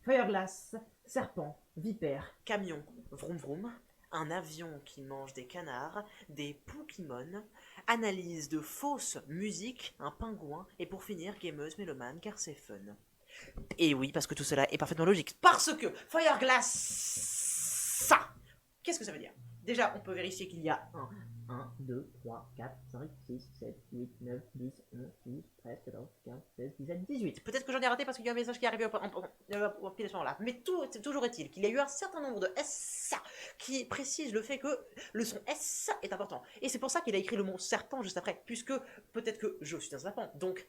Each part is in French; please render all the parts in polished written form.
Fireglass, serpent, vipère. Camion, vroom vroom. Un avion qui mange des canards, des Pokémon, analyse de fausse musique, un pingouin, et pour finir, gameuse mélomane car c'est fun. Et oui, parce que tout cela est parfaitement logique. Parce que Fireglass, ça, qu'est-ce que ça veut dire? Déjà, on peut vérifier qu'il y a 1, 2, 3, 4, 5, 6, 7, 8, 9, 10, 11, 12, 13, 14, 15, 16, 17, 18. Peut-être que j'en ai raté parce qu'il y a un message qui est arrivé au pied de ce moment-là. Mais toujours est-il qu'il y a eu un certain nombre de S qui précisent le fait que le son S est important. Et c'est pour ça qu'il a écrit le mot serpent juste après, puisque peut-être que je suis un serpent, donc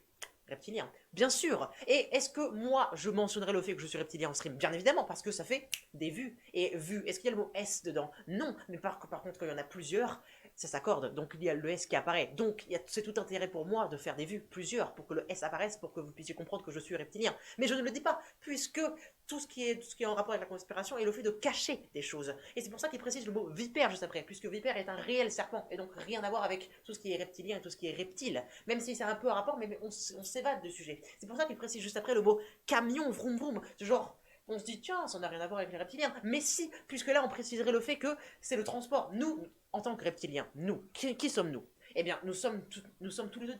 reptilien. Bien sûr. Et est-ce que moi, je mentionnerai le fait que je suis reptilien en stream? Bien évidemment, parce que ça fait des vues. Et vues, est-ce qu'il y a le mot S dedans? Non. Mais par contre, quand il y en a plusieurs, ça s'accorde. Donc il y a le S qui apparaît. Donc c'est tout intérêt pour moi de faire des vues, plusieurs, pour que le S apparaisse, pour que vous puissiez comprendre que je suis reptilien. Mais je ne le dis pas, puisque tout ce qui est en rapport avec la conspiration est le fait de cacher des choses. Et c'est pour ça qu'il précise le mot vipère juste après, puisque vipère est un réel serpent, et donc rien à voir avec tout ce qui est reptilien et tout ce qui est reptile. Même si c'est un peu un rapport, mais on s'évade du sujet. C'est pour ça qu'il précise juste après le mot camion, vroom vroom. Genre, on se dit, tiens, ça n'a rien à voir avec les reptiliens. Mais si, puisque là, on préciserait le fait que c'est le transport. Nous, en tant que reptiliens, nous, qui sommes-nous? Eh bien, nous sommes tous les deux,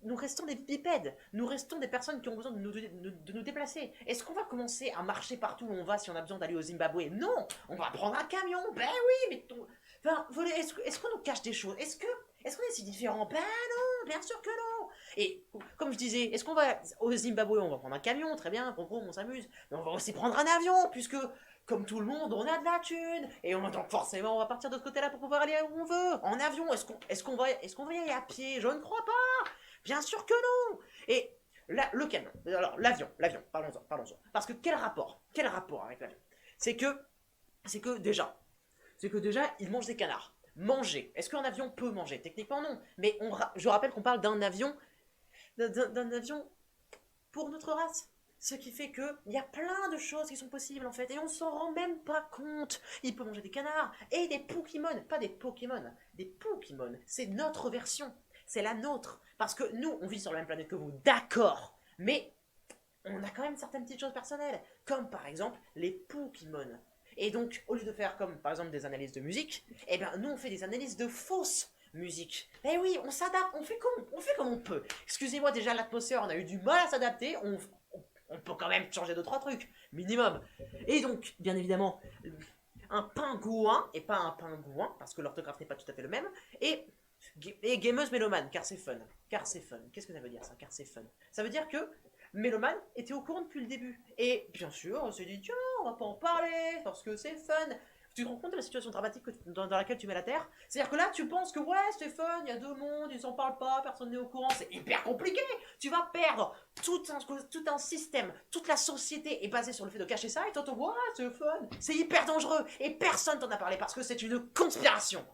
nous restons des bipèdes, nous restons des personnes qui ont besoin de nous déplacer. Est-ce qu'on va commencer à marcher partout où on va si on a besoin d'aller au Zimbabwe? Non, on va prendre un camion. Ben oui, mais enfin, est-ce qu'on nous cache des choses? Est-ce qu'on est si différent? Ben non, bien sûr que non. Et comme je disais, est-ce qu'on va au Zimbabwe? On va prendre un camion, très bien, on s'amuse. Mais on va aussi prendre un avion, puisque comme tout le monde, on a de la thune. Et donc forcément, on va partir de ce côté-là pour pouvoir aller où on veut. En avion, est-ce qu'on va y aller à pied? Je ne crois pas. Bien sûr que non. Et là, le camion, alors l'avion, parlons-en. Parce que quel rapport avec l'avion? C'est que déjà, il mange des canards. Manger. Est-ce qu'un avion peut manger? Techniquement non. Mais je rappelle qu'on parle d'un avion pour notre race. Ce qui fait qu'il y a plein de choses qui sont possibles en fait, et on s'en rend même pas compte. Il peut manger des canards et des Pokémon, pas des Pokémon, des Pokémon. C'est notre version, c'est la nôtre. Parce que nous, on vit sur la même planète que vous, d'accord, mais on a quand même certaines petites choses personnelles, comme par exemple les Pokémon. Et donc, au lieu de faire comme par exemple des analyses de musique, eh bien nous on fait des analyses de fausses musique. Eh oui, on s'adapte, on fait comme on peut. Excusez-moi, déjà l'atmosphère, on a eu du mal à s'adapter, on peut quand même changer 2-3 trucs, minimum. Et donc, bien évidemment, un pingouin, et pas un pingouin, parce que l'orthographe n'est pas tout à fait le même, et gameuse mélomane, car c'est fun. Car c'est fun. Qu'est-ce que ça veut dire ça, car c'est fun? Ça veut dire que Méloman était au courant depuis le début. Et bien sûr, on s'est dit, tiens, on va pas en parler, parce que c'est fun. Tu te rends compte de la situation dramatique dans laquelle tu mets la Terre? C'est-à-dire que là, tu penses que ouais, c'est fun, il y a deux mondes, ils s'en parlent pas, personne n'est au courant, c'est hyper compliqué. Tu vas perdre tout un système, toute la société est basée sur le fait de cacher ça, et toi, ouais, c'est fun, c'est hyper dangereux, et personne t'en a parlé parce que c'est une conspiration.